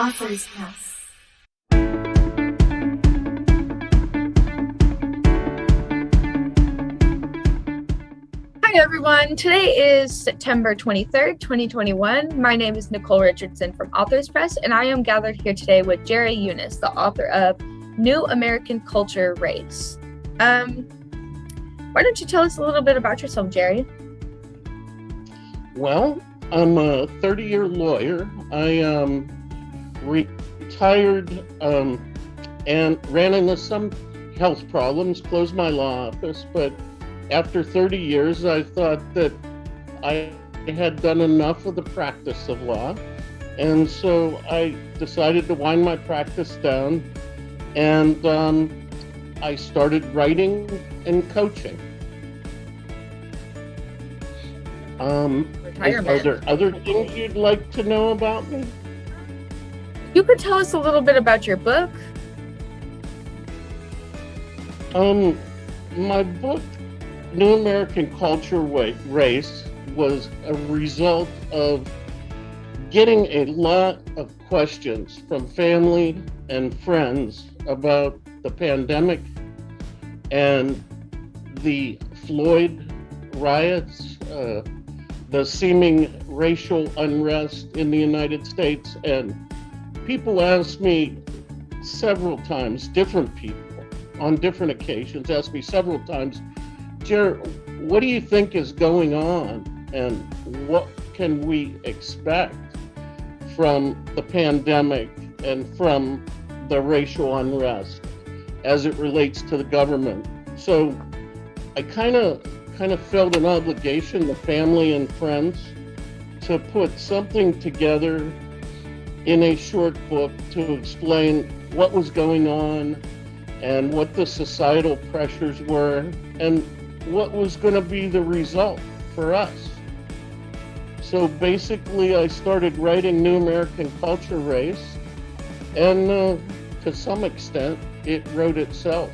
Author's Pass. Hi everyone, today is September 23rd, 2021. My name is Nicole Richardson from Author's Press, and I am gathered here today with Jerry Unis, the author of New American Culture Race. Why don't you tell us a little bit about yourself, Jerry? Well, I'm a 30-year lawyer. I retired and ran into some health problems, closed my law office, but after 30 years, I thought that I had done enough of the practice of law, and so I decided to wind my practice down, and I started writing and coaching. Retirement. Are there other things you'd like to know about me? You could tell us a little bit about your book. My book, New American Culture Race, was a result of getting a lot of questions from family and friends about the pandemic and the Floyd riots, the seeming racial unrest in the United States. And people asked me several times, different people on different occasions asked me several times, Jerry, what do you think is going on, and what can we expect from the pandemic and from the racial unrest as it relates to the government? So I kind of felt an obligation to family and friends to put something together in a short book to explain what was going on and what the societal pressures were and what was going to be the result for us. So basically, I started writing New American Culture Race, and to some extent, it wrote itself.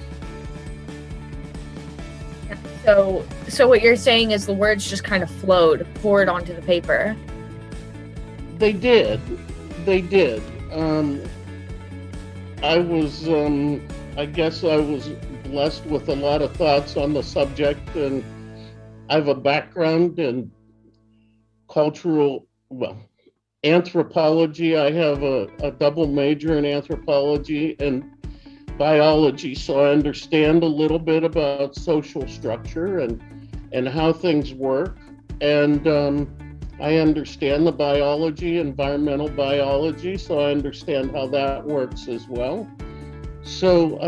So what you're saying is the words just kind of poured onto the paper. They did. I guess I was blessed with a lot of thoughts on the subject, and I have a background in anthropology. I have a double major in anthropology and biology, so I understand a little bit about social structure and how things work. And I understand the biology, environmental biology, so I understand how that works as well. So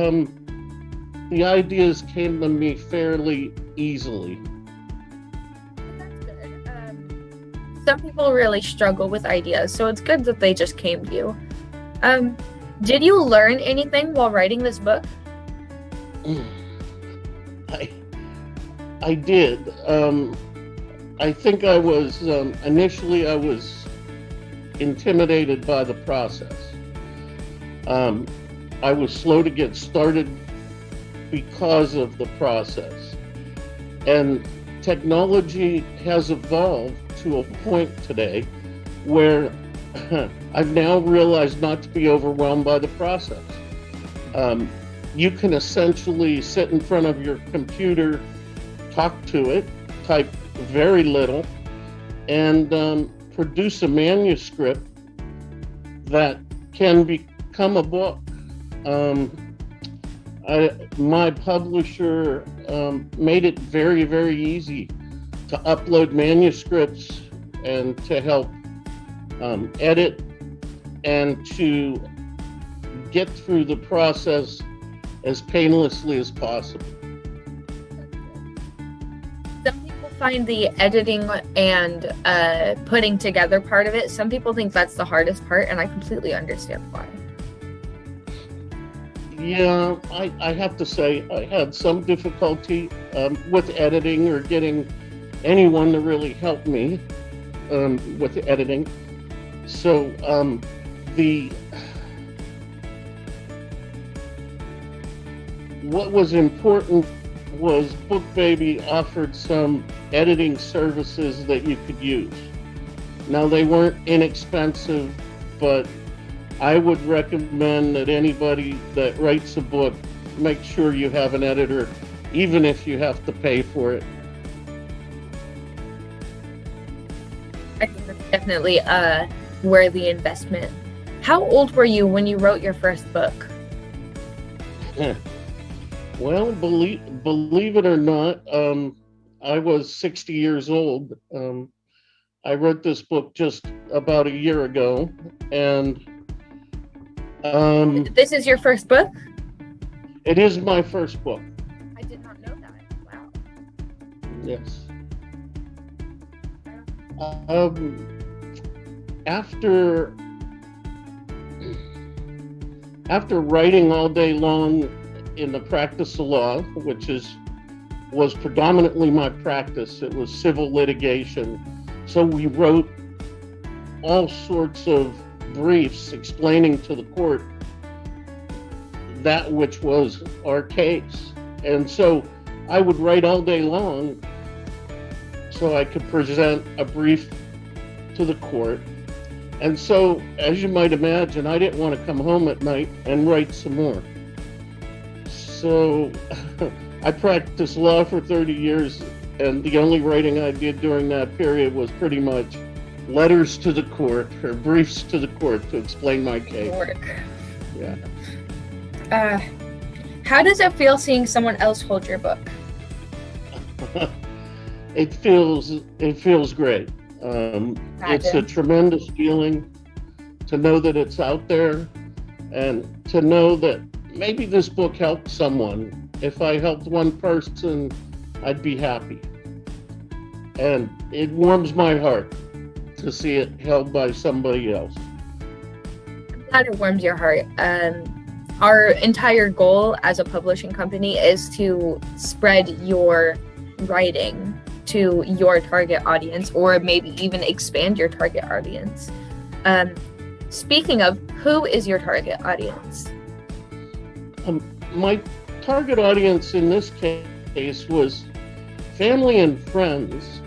the ideas came to me fairly easily. That's good. Some people really struggle with ideas, so it's good that they just came to you. Did you learn anything while writing this book? I did. I think I was, initially I was intimidated by the process. I was slow to get started because of the process. And technology has evolved to a point today where I've now realized not to be overwhelmed by the process. You can essentially sit in front of your computer, talk to it, type very little, and produce a manuscript that can become a book. My publisher made it very, very easy to upload manuscripts and to help edit and to get through the process as painlessly as possible. Some people find the editing and putting together part of it. Some people think that's the hardest part, and I completely understand why. Yeah, I have to say I had some difficulty with editing or getting anyone to really help me with the editing. So what was important was BookBaby offered some editing services that you could use. Now, they weren't inexpensive, but I would recommend that anybody that writes a book, make sure you have an editor, even if you have to pay for it. I think that's definitely a worthy investment. How old were you when you wrote your first book? Well, believe it or not, I was 60 years old. I wrote this book just about a year ago, and This is your first book? it is my first book. I did not know that. Wow. Yes. After writing all day long in the practice of law, which was predominantly my practice, it was civil litigation. So we wrote all sorts of briefs explaining to the court that which was our case. And so I would write all day long so I could present a brief to the court. And so, as you might imagine, I didn't want to come home at night and write some more. So I practiced law for 30 years, and the only writing I did during that period was pretty much letters to the court or briefs to the court to explain my case. Yeah. How does it feel seeing someone else hold your book? It feels great. It's a tremendous feeling to know that it's out there, and to know that maybe this book helped someone. If I helped one person, I'd be happy. And it warms my heart to see it held by somebody else. I'm glad it warms your heart. Our entire goal as a publishing company is to spread your writing to your target audience, or maybe even expand your target audience. Speaking of, who is your target audience? My target audience in this case was family and friends,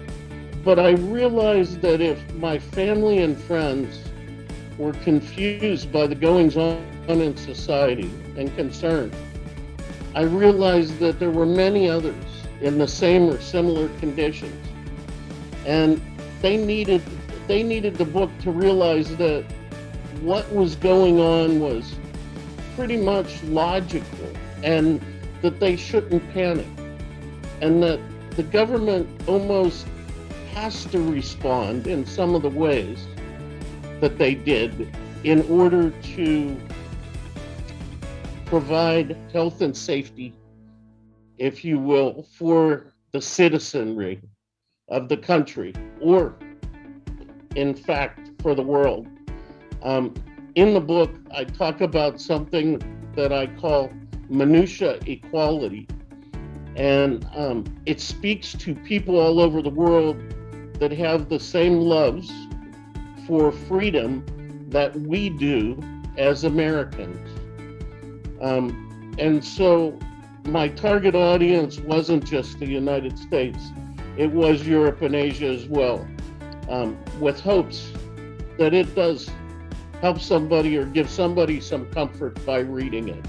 but I realized that if my family and friends were confused by the goings on in society and concerned, I realized that there were many others in the same or similar conditions, and they needed the book to realize that what was going on was pretty much logical, and that they shouldn't panic, and that the government almost has to respond in some of the ways that they did in order to provide health and safety, if you will, for the citizenry of the country, or in fact, for the world. In the book, I talk about something that I call minutia equality. And it speaks to people all over the world that have the same loves for freedom that we do as Americans. And so my target audience wasn't just the United States, it was Europe and Asia as well, with hopes that it does help somebody or give somebody some comfort by reading it.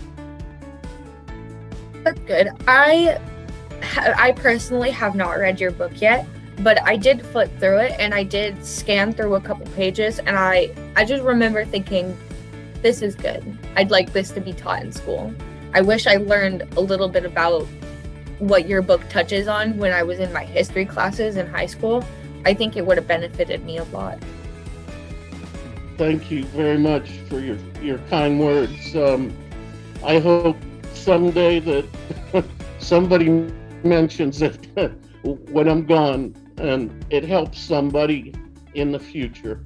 That's good. I personally have not read your book yet, but I did flip through it, and I did scan through a couple pages, and I just remember thinking, this is good. I'd like this to be taught in school. I wish I learned a little bit about what your book touches on when I was in my history classes in high school. I think it would have benefited me a lot. Thank you very much for your kind words. I hope someday that somebody mentions it when I'm gone, and it helps somebody in the future.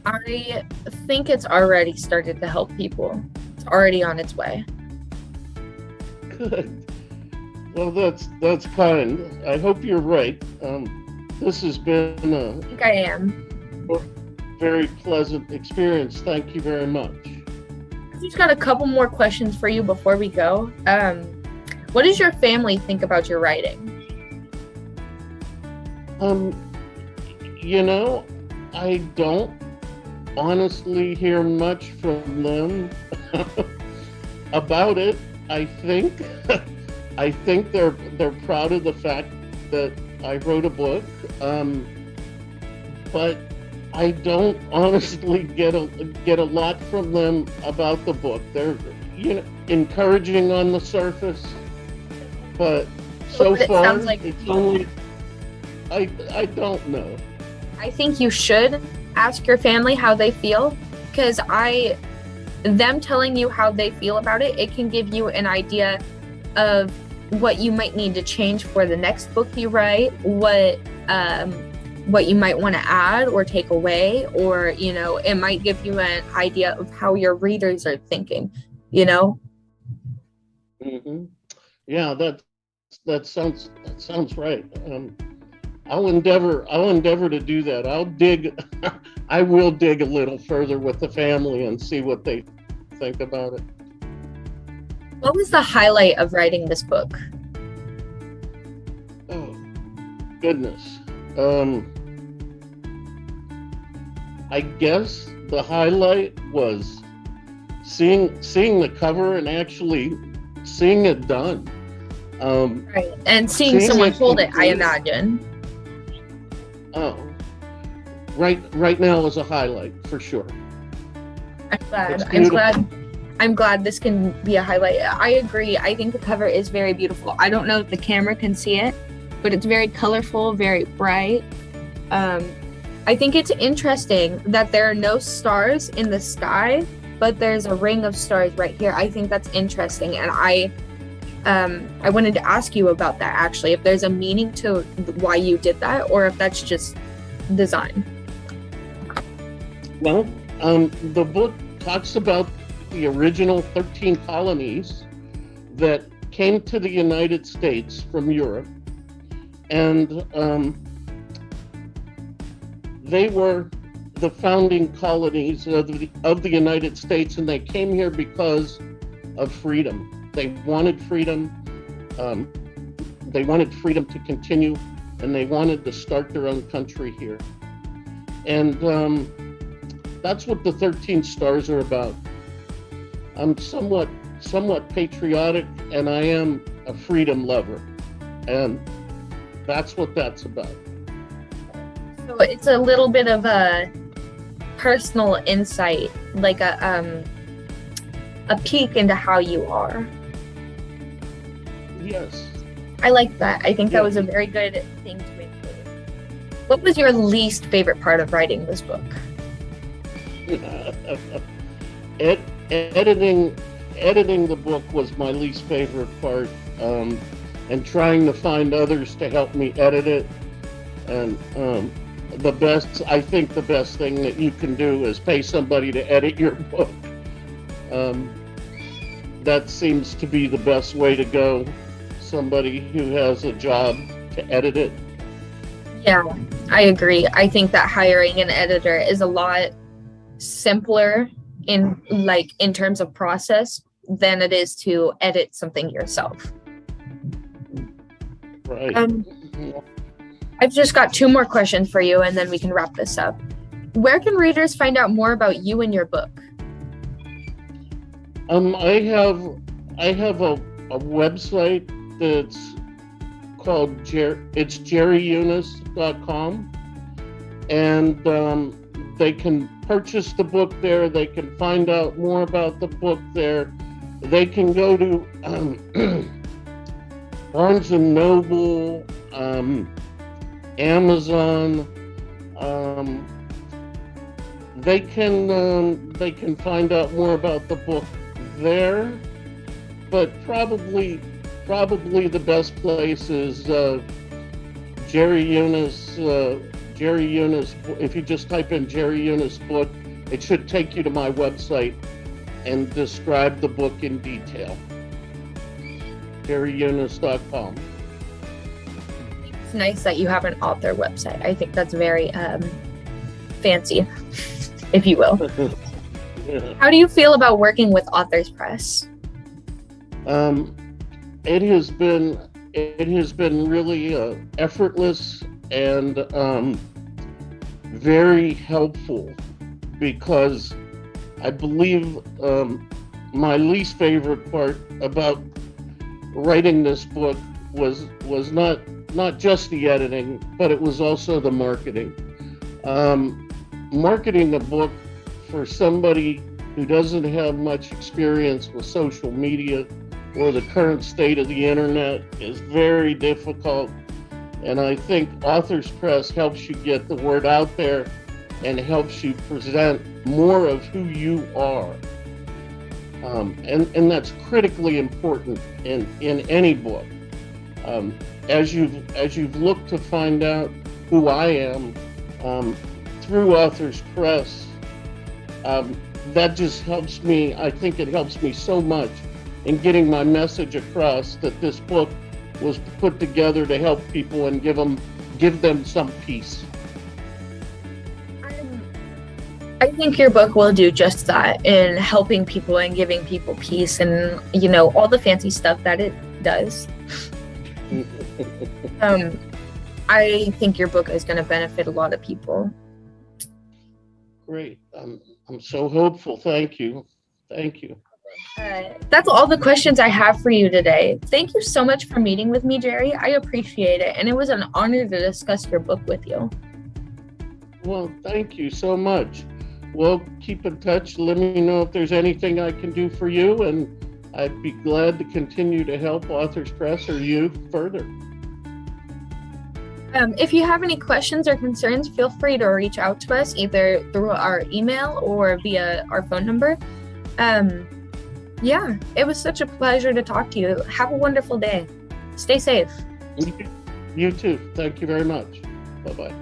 I think it's already started to help people. It's already on its way. Good. Well, that's kind. I hope you're right. This has been I think I am. Very pleasant experience. Thank you very much. I've just got a couple more questions for you before we go. What does your family think about your writing? I don't honestly hear much from them about it. I think I think they're proud of the fact that I wrote a book, but I don't honestly get a lot from them about the book. They're encouraging on the surface, but so far it's only I don't know. I think you should ask your family how they feel, because them telling you how they feel about it, it can give you an idea of what you might need to change for the next book you write, what you might want to add or take away, or it might give you an idea of how your readers are thinking. Mm-hmm. Yeah, that sounds right. I'll endeavor to do that. I will dig a little further with the family and see what they think about it. What was the highlight of writing this book? Oh, goodness. I guess the highlight was seeing the cover and actually seeing it done. Right, and seeing someone hold it, I imagine. Oh, right now is a highlight for sure. I'm glad this can be a highlight. I agree. I think the cover is very beautiful. I don't know if the camera can see it, but it's very colorful, very bright. I think it's interesting that there are no stars in the sky, but there's a ring of stars right here. I think that's interesting, and I wanted to ask you about that, actually, if there's a meaning to why you did that, or if that's just design. Well, the book talks about the original 13 colonies that came to the United States from Europe, and they were the founding colonies of the United States, and they came here because of freedom. They wanted freedom. They wanted freedom to continue, and they wanted to start their own country here. And that's what the 13 stars are about. I'm somewhat patriotic, and I am a freedom lover, and that's what that's about. So it's a little bit of a personal insight, like a peek into how you are. Yes. I like that. I think that was a very good thing to include. What was your least favorite part of writing this book? Editing the book was my least favorite part, and trying to find others to help me edit it. And I think the best thing that you can do is pay somebody to edit your book. That seems to be the best way to go. Somebody who has a job to edit it. Yeah, I agree. I think that hiring an editor is a lot simpler in terms of process than it is to edit something yourself. Right. I've just got 2 more questions for you, and then we can wrap this up. Where can readers find out more about you and your book? I have a website that's called it's jerryunis.com, and they can purchase the book there. They can find out more about the book there. They can go to Barnes and Noble, Amazon. They can find out more about the book there, but probably the best place is Jerry Unis. Jerry Unis. If you just type in Jerry Unis book, it should take you to my website and describe the book in detail. jerryunis.com. It's nice that you have an author website. I think that's very fancy, if you will. Yeah. How do you feel about working with Authors Press? It has been really effortless and very helpful. because I believe my least favorite part about writing this book was not just the editing, but it was also the marketing. Marketing a book for somebody who doesn't have much experience with social media or the current state of the internet is very difficult. And I think Authors Press helps you get the word out there and helps you present more of who you are. And that's critically important in any book. As you've looked to find out who I am through Authors Press, that just helps me. I think it helps me so much in getting my message across that this book was put together to help people and give them some peace. I think your book will do just that in helping people and giving people peace and, all the fancy stuff that it does. I think your book is going to benefit a lot of people. Great. I'm so hopeful. Thank you. Thank you. That's all the questions I have for you today. Thank you so much for meeting with me, Jerry. I appreciate it. And it was an honor to discuss your book with you. Well, thank you so much. Well, keep in touch. Let me know if there's anything I can do for you, and I'd be glad to continue to help Authors Press or you further. If you have any questions or concerns, feel free to reach out to us either through our email or via our phone number. Yeah, it was such a pleasure to talk to you. Have a wonderful day. Stay safe. You too. Thank you very much. Bye-bye.